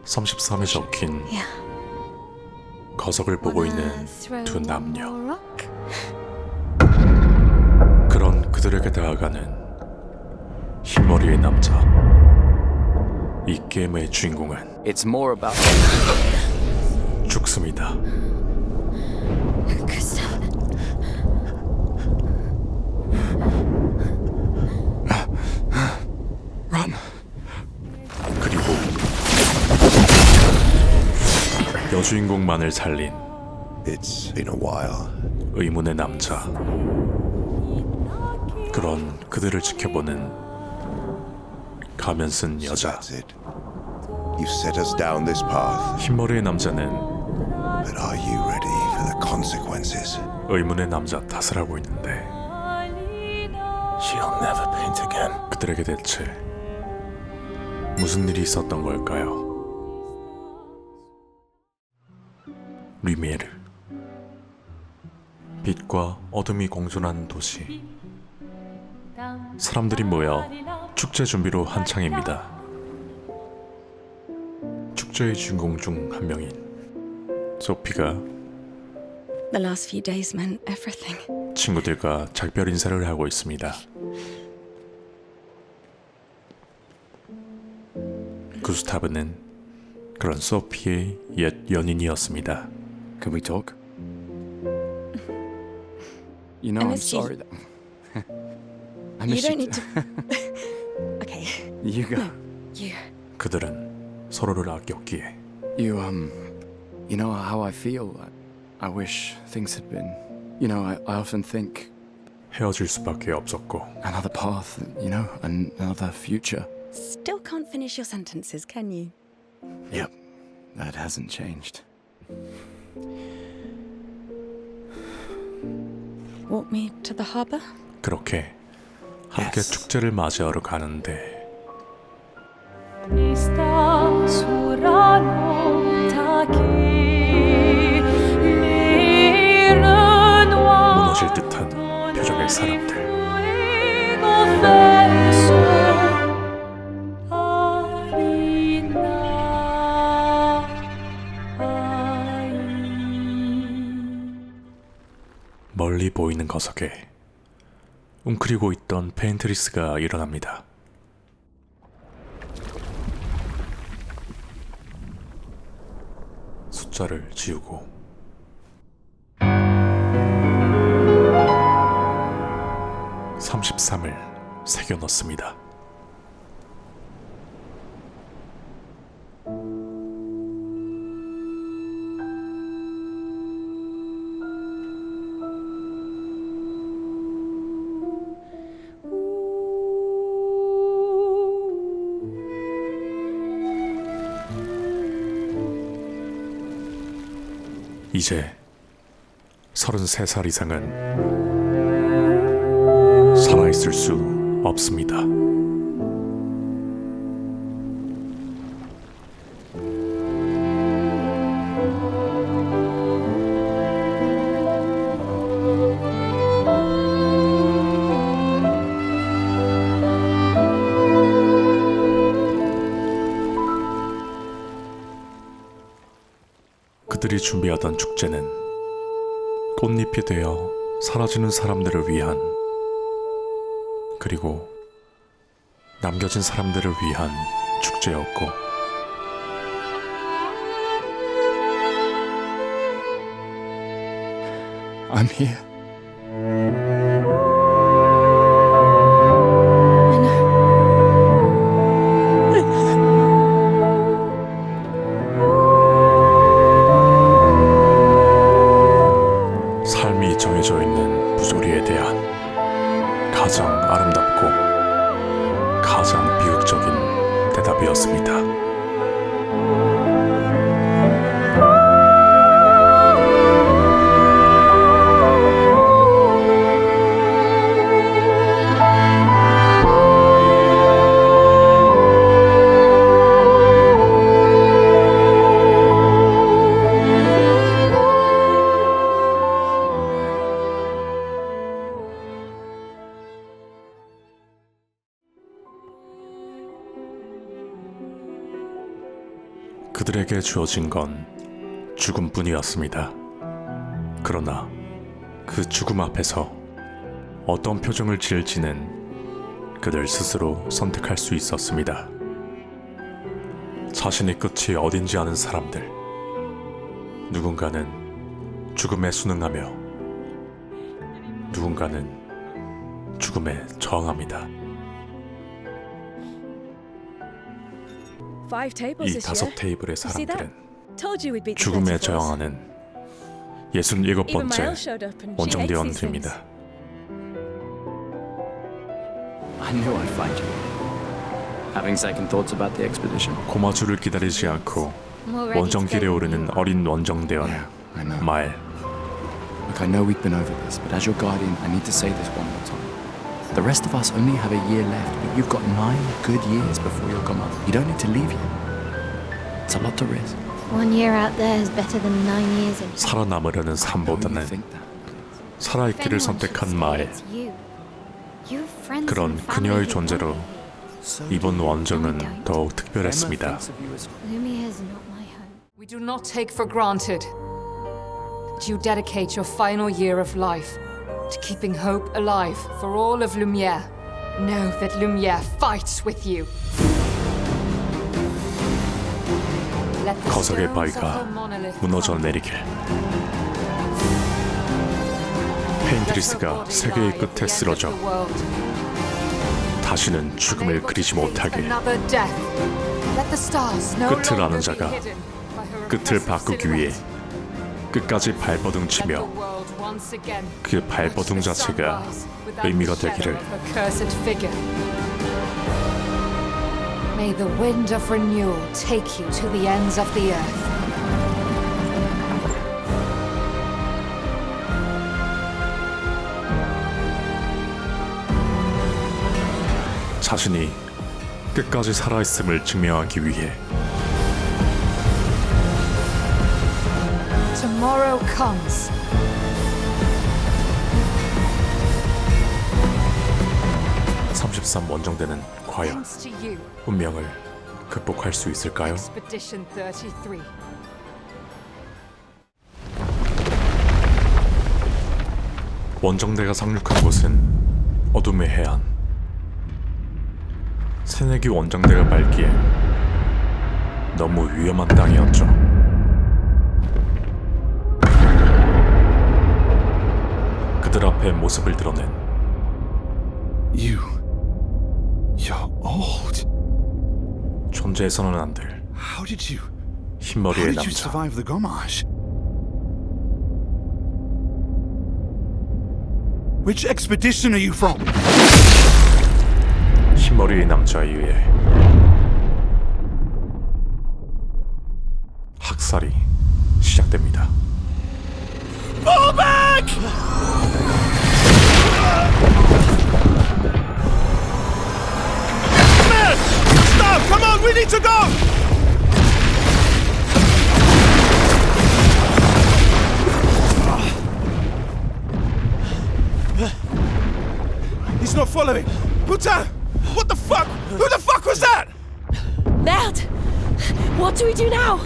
33에 적힌 거석을 보고 있는 두 남녀. 그런 그들에게 다가가는 흰머리의 남자. 이 게임의 주인공은 It's more about 죽습니다. 그리고 여주인공만을 살린 It's been a while. 의문의 남자. 그런 그들을 지켜보는 가면 쓴 여자. That's it. You've set us down this path, 흰머리의 남자는 but are you ready for the consequences? 의문의 남자 탓을 하고 있는데 She'll never paint again. 그들에게 대체 무슨 일이 있었던 걸까요? 리메르. 빛과 어둠이 공존하는 도시. 사람들이 모여 축제 준비로 한창입니다. 축제의 주인공 중 한 명인 소피가 The last few days meant everything. 친구들과 작별 인사를 하고 있습니다. 구스타브는 그런 소피의 옛 연인이었습니다. Can we talk? You know, I I'm missed you. sorry that I You miss don't you. need to. Okay, You go. you. 그들은 서로를 아꼈기에 You you know how I feel. I wish things had been. You know, I often think 헤어질 수밖에 없었고 another path. You know, another future. Still can't finish your sentences, can you? Yep, that hasn't changed. Walk me to the harbour? 그렇게 함께 Yes. 축제를 맞이하러 가는데 무너질 듯한 표정의 사람들. 멀리 보이는 거석에 웅크리고 있던 페인트리스가 일어납니다. 숫자를 지우고 33을 새겨 넣습니다. 이제 33살 이상은 살아있을 수 없습니다. 그들이 준비하던 축제는 꽃잎이 되어 사라지는 사람들을 위한, 그리고 남겨진 사람들을 위한 축제였고, I'm here. I know. 삶이 정해져 있는 부조리에 대한 가장 아름답고 가장 비극적인 대답이었습니다. 그들에게 주어진 건 죽음뿐이었습니다. 그러나 그 죽음 앞에서 어떤 표정을 지을지는 그들 스스로 선택할 수 있었습니다. 자신의 끝이 어딘지 아는 사람들. 누군가는 죽음에 순응하며 누군가는 죽음에 저항합니다. Five tables 이 this 다섯 year. 테이블의 You see that? 사람들은 Told you we'd beat the 죽음에 34s. 저항하는 Even my 67번째 Elle showed up and she hates these things. 원정대원들입니다. I knew I'd find you. Having second thoughts about the expedition. 고마주를 기다리지 않고 원정길에 오르는 어린 원정대원 Yeah, I know. 마엘. Look, I know we've been over this, but as your guardian, I need to say this one more time. The rest of us only have a year left, but you've got 9 good years before you'll come up. You don't need to leave yet. It's a lot to risk. 1 year out there is better than 9 years in. 살아남으려는 I know you 삶보다는 think that. 살아있기를 선택한 마엘. 그런 그녀의 존재로 이번 원정은 더욱 특별했습니다. We do not take for granted that you dedicate your final year of life to keeping hope alive for all of Lumiere. Know that Lumiere fights with you. Let the 거석의 stones of 바위가 her monolith 무너져 crumble. 내리길. Let 페인트리스가 her body 세계의 lie at 끝에 the end of 쓰러져 the world. 다시는 죽음을 Unable 그리지 to face 못하게. another death. Let the stars no 끝을 longer 아는 be 자가 hidden by her 끝을 oppressive 바꾸기 위해 silhouette. 끝까지 발버둥 Let the 치며 world once again 그 발버둥 watch the 자체가 sunrise without 의미가 the shadow 되기를. of her cursed figure. May the wind of renewal take you to the ends of the earth. 자신이 끝까지 살아있음을 증명하기 위해 Tomorrow comes. (33) 원정대는 과연 Thanks to you, 운명을 극복할 수 있을까요? Expedition 33. 원정대가 상륙한 곳은 어둠의 해안. 새내기 원정대가 밟기에 너무 위험한 땅이었죠. 그들 앞에 모습을 드러낸 You're old. 존재해서는 안 될 How did you 흰머리의 남자. survive the Gomage? Which expedition are you from? 흰머리의 남자에 의해 학살이 시작됩니다. Stop! Come on, we need to go! He's not following. Putain! What the fuck? Who the fuck was that? Merde! What do we do now?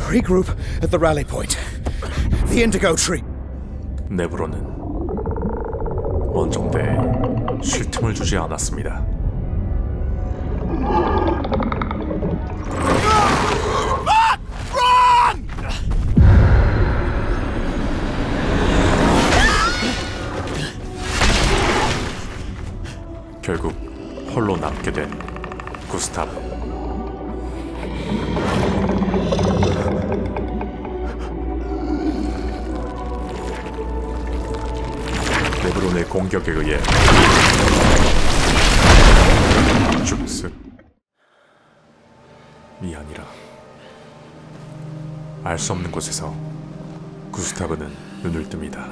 Regroup at the rally point. The Indigo Tree. 네브로는 원정대에 쉴 틈을 주지 않았습니다. Run! 결국 홀로 남게 된 구스타브. 네브론의 공격에 의해 죽습이 아니라 알 수 없는 곳에서 구스타브는 눈을 뜹니다.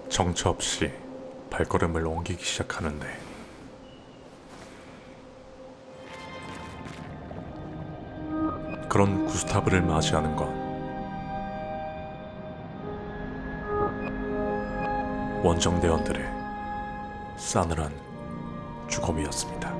정처 없이 발걸음을 옮기기 시작하는데 그런 구스타브를 맞이하는 건 원정대원들의 싸늘한 죽음이었습니다.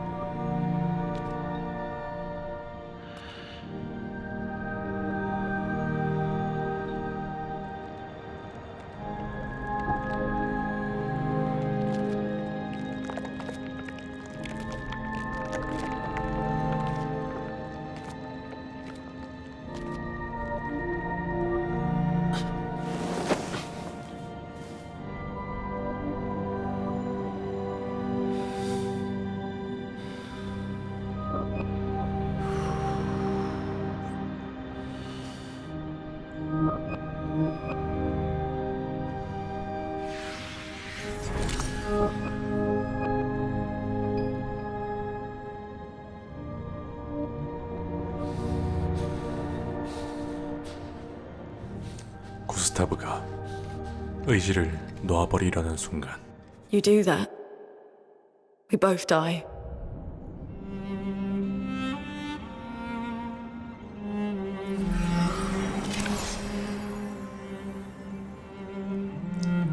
구스타브가 의지를 놓아버리려는 순간 You do that, we both die.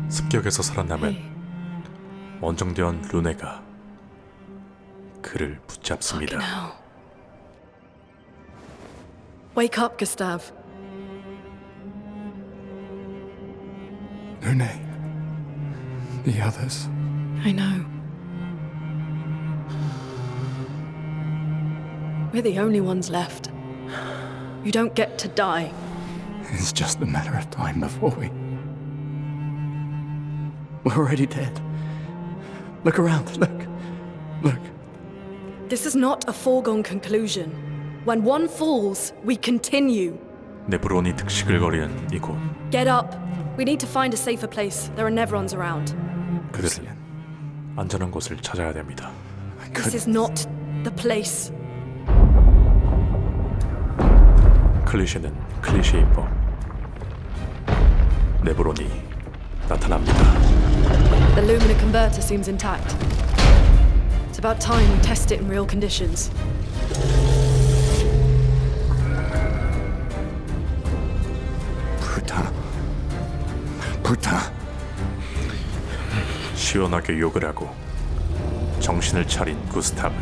습격에서 살아남은 원정대원 루네가 그를 붙잡습니다. Now. Wake up, Gustave. Lune. The others. I know. We're the only ones left. You don't get to die. It's just a matter of time before we're already dead. Look around. Look. This is not a foregone conclusion. When one falls, we continue. 네브론이 득실거리는 이곳 Get up. We need to find a safer place. There are Nevrons around. 그들은 안전한 곳을 찾아야 됩니다. This is not the place. 클리셰는 클리셰인 법. 네브론이 나타납니다. The Lumina converter seems intact. It's about time we test it in real conditions. Putain. 시원하게 욕을 하고 정신을 차린 구스타브.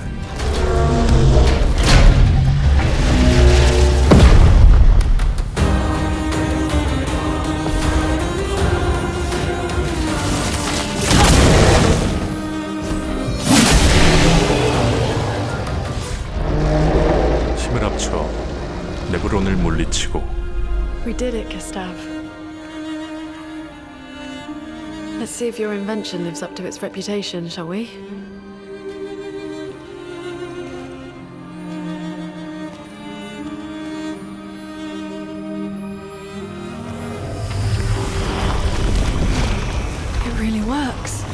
힘을 합쳐 네브론을 물리치고 We did it, Gustave. Let's see if your invention lives up to its reputation, shall we? It really works.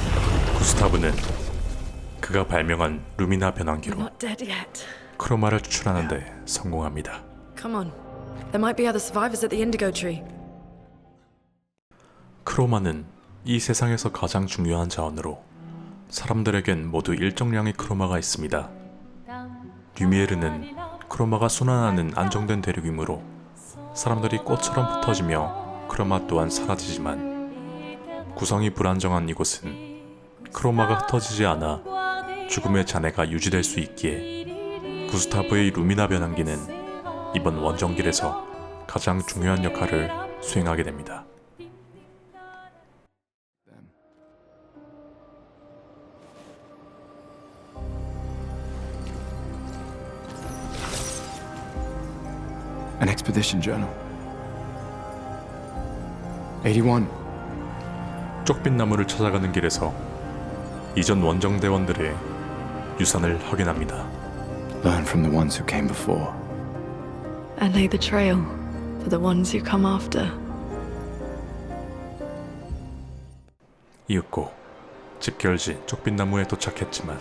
구스타브는 그가 발명한 루미나 We're 변환기로 not dead yet. 크로마를 추출하는데 성공합니다. Come on. There might be other survivors at the Indigo Tree. 크로마는 이 세상에서 가장 중요한 자원으로 사람들에겐 모두 일정량의 크로마가 있습니다. 류미에르는 크로마가 순환하는 안정된 대륙이므로 사람들이 꽃처럼 흩어지며 크로마 또한 사라지지만 구성이 불안정한 이곳은 크로마가 흩어지지 않아 죽음의 잔해가 유지될 수 있기에 구스타브의 루미나 변환기는 이번 원정길에서 가장 중요한 역할을 수행하게 됩니다. An expedition journal. 81. 쪽빛 나무를 찾아가는 길에서 이전 원정대원들의 유산을 확인합니다. Learn from the ones who came before. And lay the trail for the ones who come after. 이윽고 집결지 쪽빛 나무에 도착했지만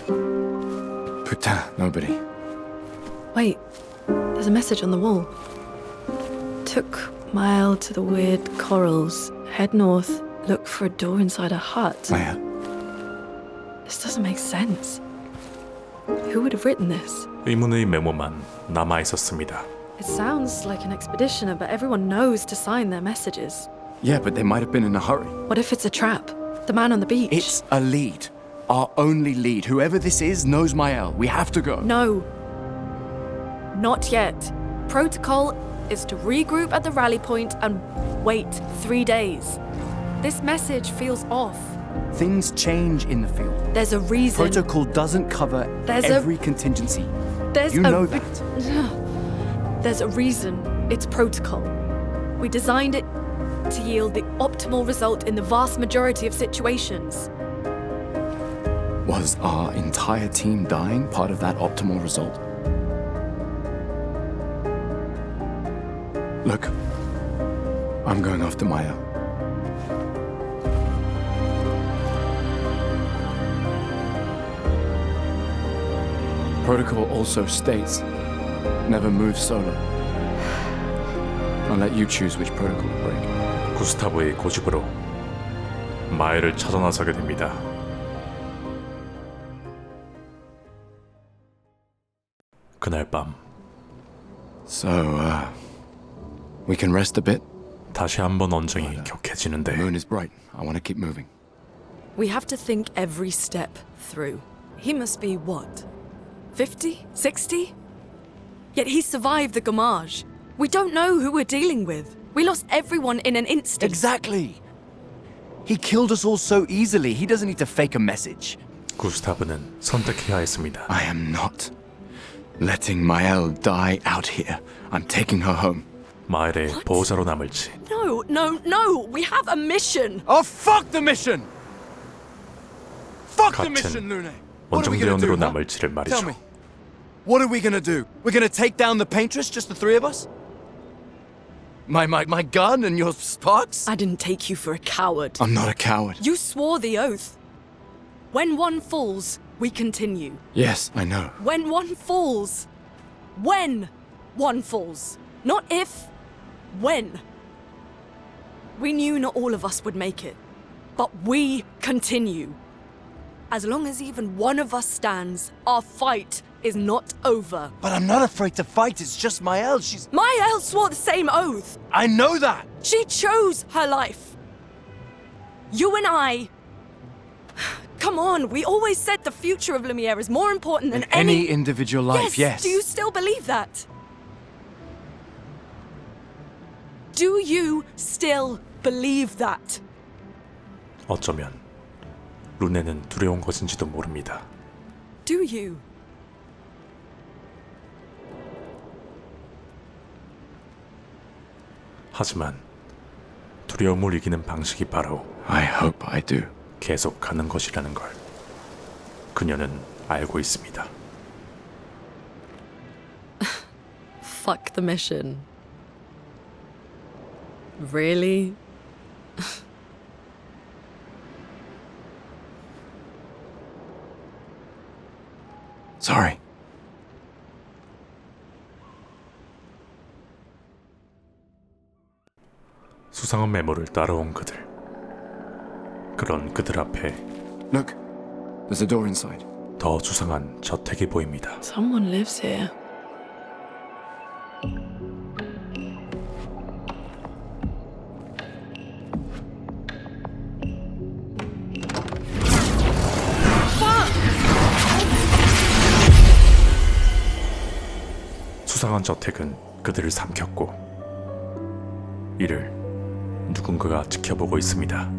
Putain, nobody. Wait, there's a message on the wall. Took mile to the weird corals. Head north Look for a door inside a hut. Maya, This doesn't make sense. Who would have written this? 의문의 메모만 남아 있었습니다. It sounds like an expeditioner, but everyone knows to sign their messages. yeah, but they might have been in a hurry. What if it's a trap? The man on the beach? It's a lead. Our only lead. Whoever this is knows Mael. We have to go. No. Not yet. Protocol is to regroup at the rally point and wait 3 days. This message feels off. Things change in the field. There's a reason. Protocol doesn't cover There's every contingency. There's You a know re- that. There's a reason. It's protocol. We designed it to yield the optimal result in the vast majority of situations. Was our entire team dying part of that optimal result? Look, I'm going after Maya. Protocol also states, never move solo. I'll let you choose which protocol to break. 구스타브의 고집으로 마엘을 찾아 나서게 됩니다. 그날 밤 So, we can rest a bit. 다시 한번 언쟁이 The 격해지는데 moon is bright. I want to keep moving. We have to think every step through. He must be what? 50? 60? Yet he survived the Gamage. We don't know who we're dealing with. We lost everyone in an instant. Exactly. He killed us all so easily. He doesn't need to fake a message. 구스타브는 선택해야 했습니다. I am not letting Mael die out here. I'm taking her home. 마엘의 보호자로 남을지 No, no, no! We have a mission! Oh, fuck the mission! Fuck the 같은 mission, Lune! What are we gonna 원정대원으로 do? Huh? 남을지를 Tell 말이죠. me. What are we gonna do? We're gonna take down the paintress, just the three of us? My gun and your sparks? I didn't take you for a coward. I'm not a coward. You swore the oath. When one falls, we continue. Yes, I know. When one falls. When one falls. Not if. When. We knew not all of us would make it. But we continue. As long as even one of us stands, our fight is not over. But I'm not afraid to fight. It's just Mael. She's... Mael swore the same oath. I know that! She chose her life. You and I. Come on, we always said the future of Lumiere is more important than Any individual life, yes. Do you still believe that? Do you still believe that? 어쩌면 루네는 두려운 것인지도 모릅니다. Do you? 하지만 두려움을 이기는 방식이 바로 I hope I do. 계속 가는 것이라는 걸 그녀는 알고 있습니다. Fuck the mission. Really? Sorry. 수상한 메모를 따라온 그들. 그런 그들 앞에 Look, there's a door inside. 더 수상한 저택이 보입니다. Someone lives here. 수상한 저택은 그들을 삼켰고 이를 누군가가 지켜보고 있습니다.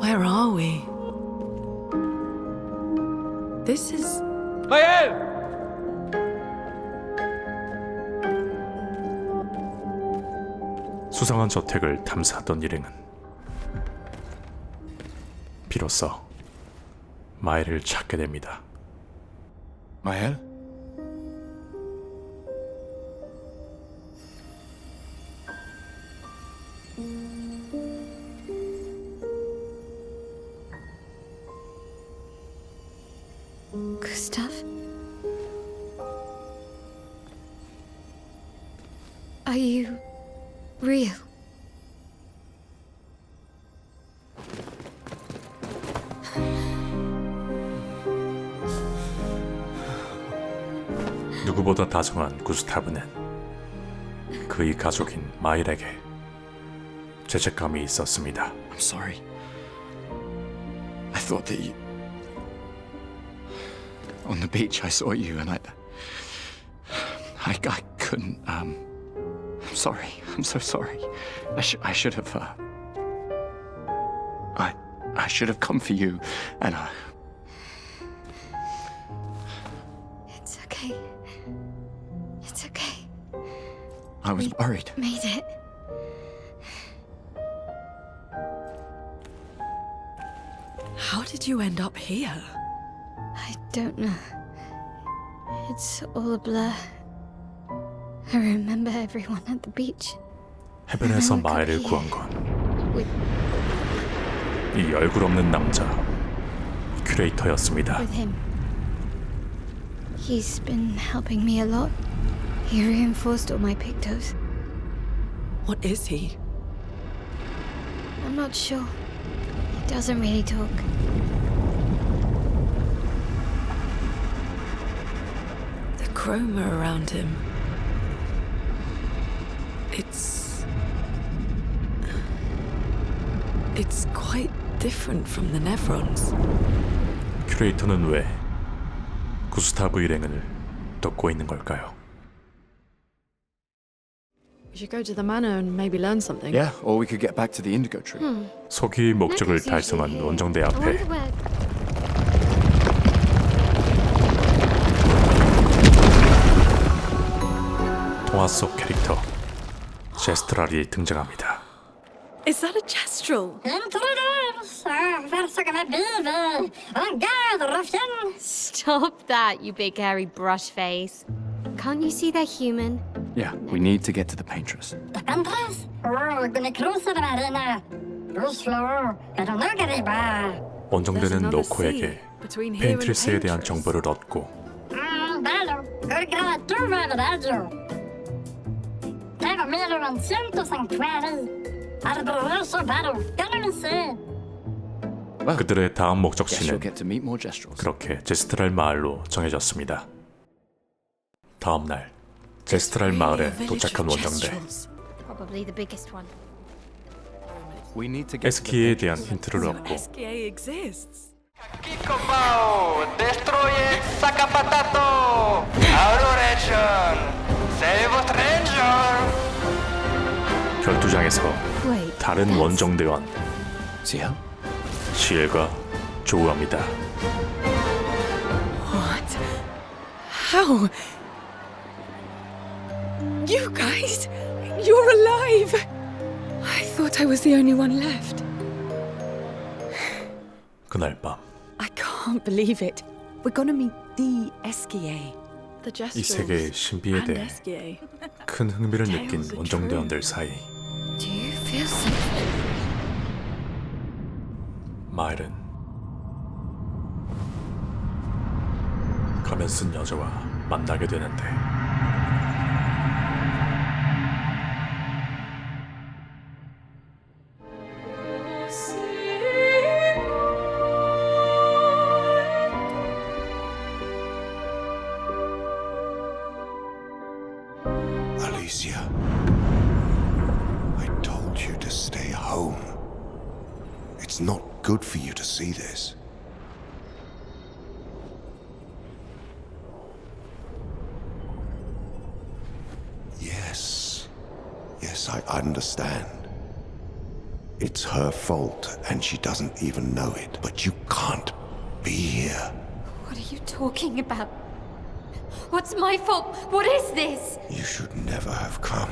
Where are we? This is. 수상한 저택을 탐사하던 일행은 비로소 마엘을 찾게 됩니다. Mael? Gustav? Are you real? 누구보다 다정한 구스타브는 그의 가족인 마일에게 죄책감이 있었습니다. I'm sorry. I thought that you... On the beach, I saw you and I couldn't, I'm sorry. I'm so sorry. I should have, I should have come for you and It's okay. It's okay. I was worried. Made it. How did you end up here? I don't know. It's all a blur. I remember everyone at the beach. 해변에서 마일을 구한 건 이 얼굴 없는 남자 큐레이터였습니다. With him. He's been helping me a lot. He reinforced all my pictos. What is he? I'm not sure. He doesn't really talk. The chroma around him. It's quite different from the Nevrons. 큐레이터는 왜 구스타브 일행을 돕고 있는 걸까요? We should go to the manor and maybe learn something. Yeah, or we could get back to the Indigo Tree. 소기 목적을 달성한 원정대 I 앞에 wonder where. 동화 속 캐릭터 제스트랄이 등장합니다. Is that a Jestrel? Stop that, you big hairy brush face. Can't you see they're human? Yeah, we need to get to the Paintress. 원정대는 노코에게 페인트리스에 대한 정보를 얻고 그들의 다음 Guess you'll 목적지는 get to meet more Jestrels. 그렇게 제스트랄 마을로 정해졌습니다. 다음 날 제스트랄 마을에 도착한 원정대. Probably the biggest one. We need to get to the 에스키에 대한 Paintress. 힌트를 얻고 SKA exists. Kikobao, destroye Sakapatato, Adoration, Save Stranger. 결투장에서 Wait. 다른 that's- 원정대원 See her? 시엘과 조우합니다. What? How? You guys? You're alive! I thought I was the only one left. 그날 밤 I can't believe it. We're gonna meet the SKA. The 이 Jestrels 세계의 신비에 and 대해 SKA. 큰 흥미를 느낀 Tales are 원정대원들 사이 Do you feel something? 마일은 가면 쓴 여자와 만나게 되는데 Alicia, I told you to stay home. It's not good for you to see this. Yes, I understand. It's her fault, and she doesn't even know it. But you can't be here. What are you talking about? What's my fault? What is this? You should never have come.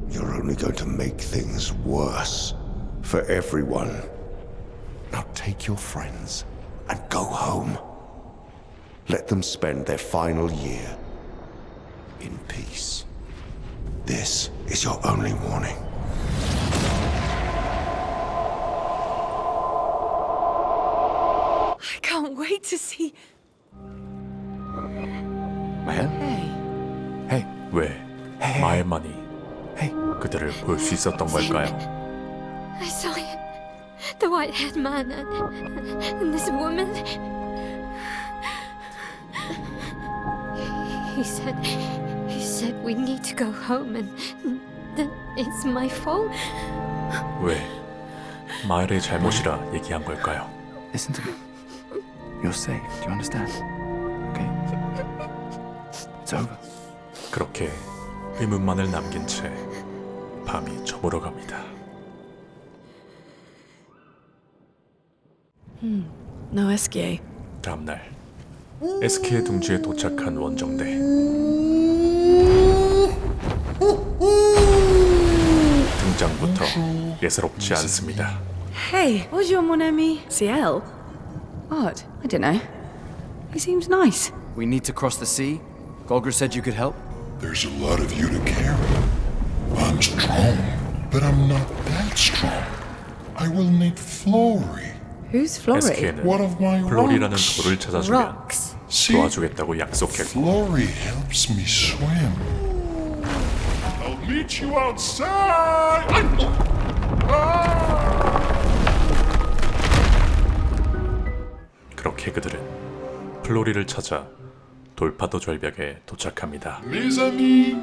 You're only going to make things worse for everyone. Now take your friends and go home. Let them spend their final year in peace. This is your only warning. I can't wait to see 왜 마엘만이 그들을 볼 수 있었던 걸까요? I saw you. The white-haired man and this woman. He said we need to go home and that it's my fault. 왜 마엘의 잘못이라 얘기한 걸까요? Listen to me. You're safe. Do you understand? Okay? It's over. 그렇게 의문만을 남긴 채 밤이 저물어갑니다. No SKA. 다음날 SK의 둥지에 도착한 원정대. 등장부터 예사롭지 않습니다. Hey, what's your mon ami? CL? What? I don't know. He seems nice. We need to cross the sea. Golgra said you could help. There's a lot of you to carry. I'm strong, but I'm not that strong. I will need Flory. Who's Flory? SK는 One of my 플로리라는 rocks. 돌을 찾아주면 Rocks. See, 도와주겠다고 약속했고 Flory helps me swim. I'll meet you outside. 그렇게 그들은 플로리를 찾아 돌파도 절벽에 도착합니다. Mes amis,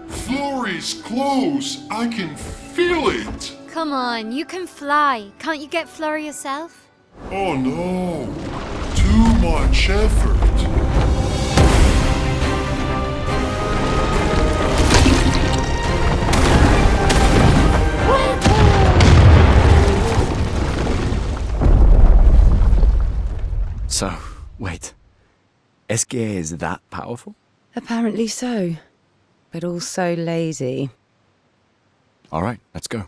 Flory's close. I can feel it. Come on, you can fly. Can't you get Flora yourself? Oh no, too much effort. So, wait. SKA is that powerful? Apparently so. But also lazy. All right, let's go.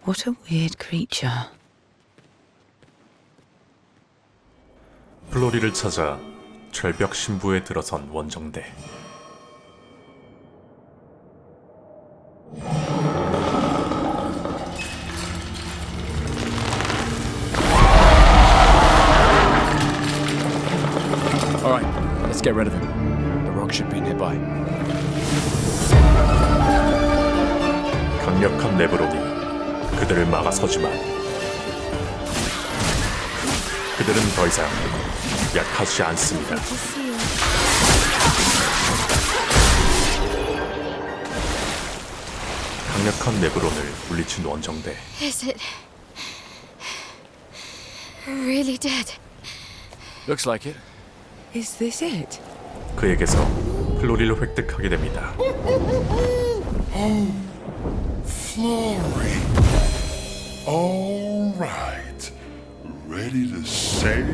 What a weird creature. 플로리를 찾아 절벽 신부에 들어선 원정대. All right, let's get rid of him. The rock should be nearby. 강력한 네브론이 그들을 막아서지만 그들은 더 이상 약하지 않습니다. 강력한 네브론을 물리친 원정대. Is it really dead? Looks like it. Is this it? 그에게서 플로리를 획득하게 됩니다. Flory. All right. Ready to sail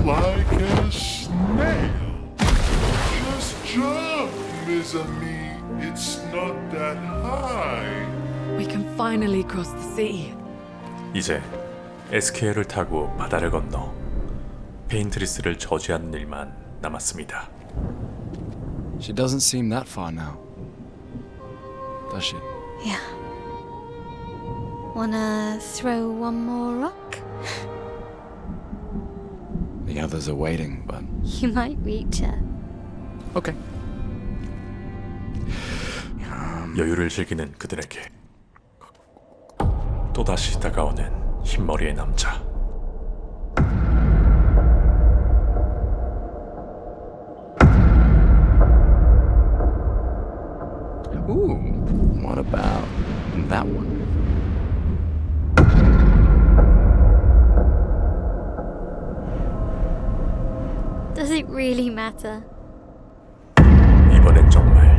like a snail. Just jump, mes amis. It's not that high. We can finally cross the sea. 이제 SK를 타고 바다를 건너 페인트리스를 저지하는 일만 남았습니다. She doesn't seem that far now. Does she? Yeah. Wanna throw one more rock? The others are waiting, but... You might reach her. Okay. 여유를 즐기는 그들에게 또다시 다가오는 흰머리의 남자. Ooh, what about that one? Does it really matter? 이번엔 정말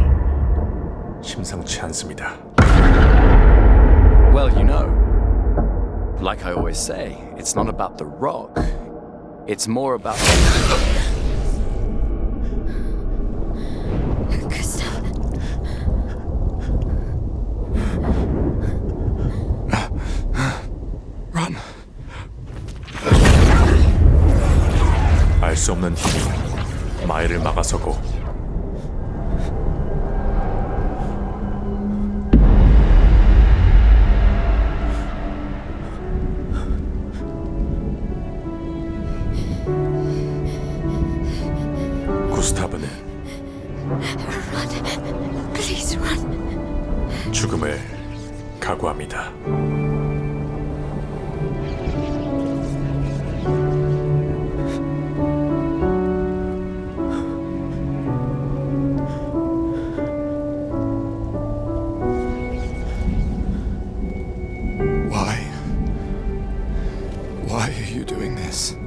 심상치 않습니다. Well, you know, like I always say, it's not about the rock. It's more about... Gustav. Run. 알 수 없는 힘이 마일을 막아서고 구스타브는 Run. Please run. 죽음을 각오합니다. Why are you doing this?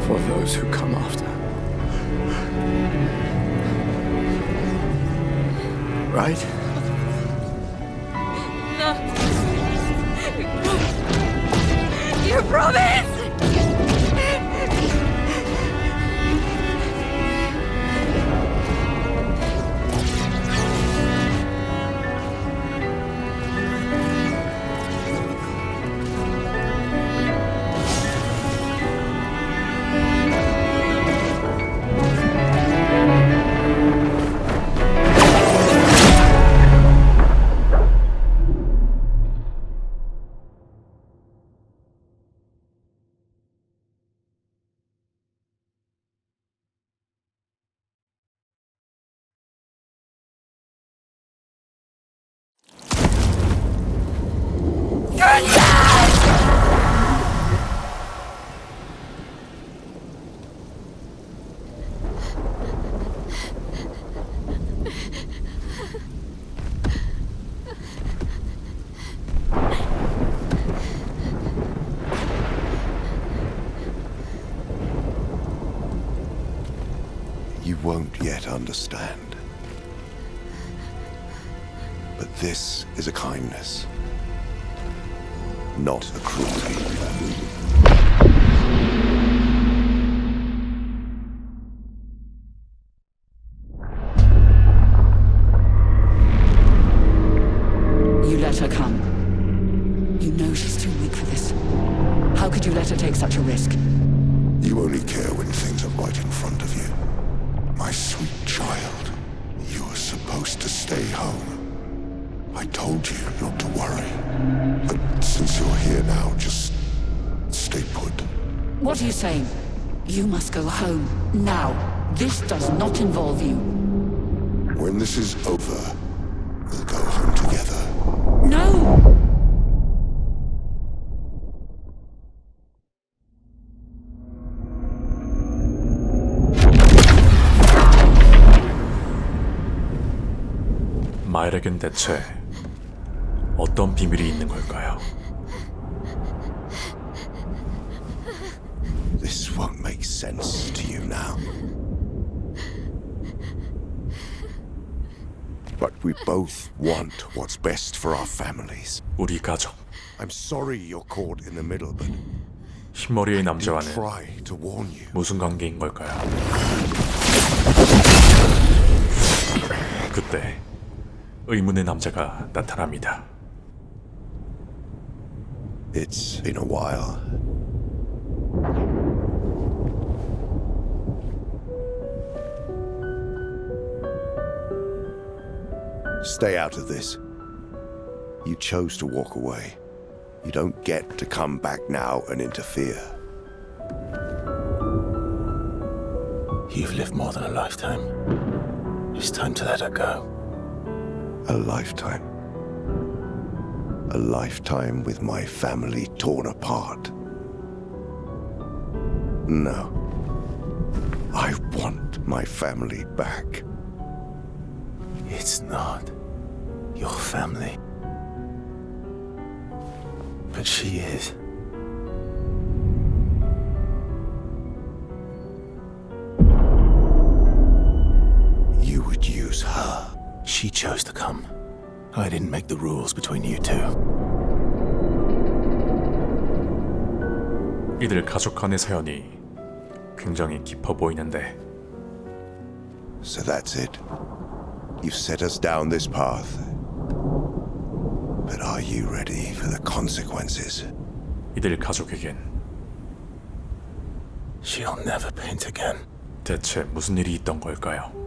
For those who come after. Right? No. You promised! You won't yet understand. But this is a kindness, not a cruelty. You let her come. You know she's too weak for this. How could you let her take such a risk? You only care when things are right in front of you. My sweet child, you were supposed to stay home. I told you not to worry. But since you're here now, just stay put. What are you saying? You must go home, now. This does not involve you. When this is over, we'll go home together. No! 마엘에겐 대체 어떤 비밀이 있는 걸까요? This won't make sense to you now. But we both want what's best for our families. 우리 가족. I'm sorry you're caught in the middle, but 흰머리의 남자와는 try to warn you. 무슨 관계인 걸까요? 그때 의문의 남자가 나타납니다. It's been a while. Stay out of this. You chose to walk away. You don't get to come back now and interfere. You've lived more than a lifetime. It's time to let her go. A lifetime. A lifetime with my family torn apart. No. I want my family back. It's not your family. But she is. She chose to come. I didn't make the rules between you two. 이들 가족 간의 사연이 굉장히 깊어 보이는데 So that's it. You've set us down this path. But are you ready for the consequences? 이들 가족에겐 She'll never paint again. 대체 무슨 일이 있던 걸까요?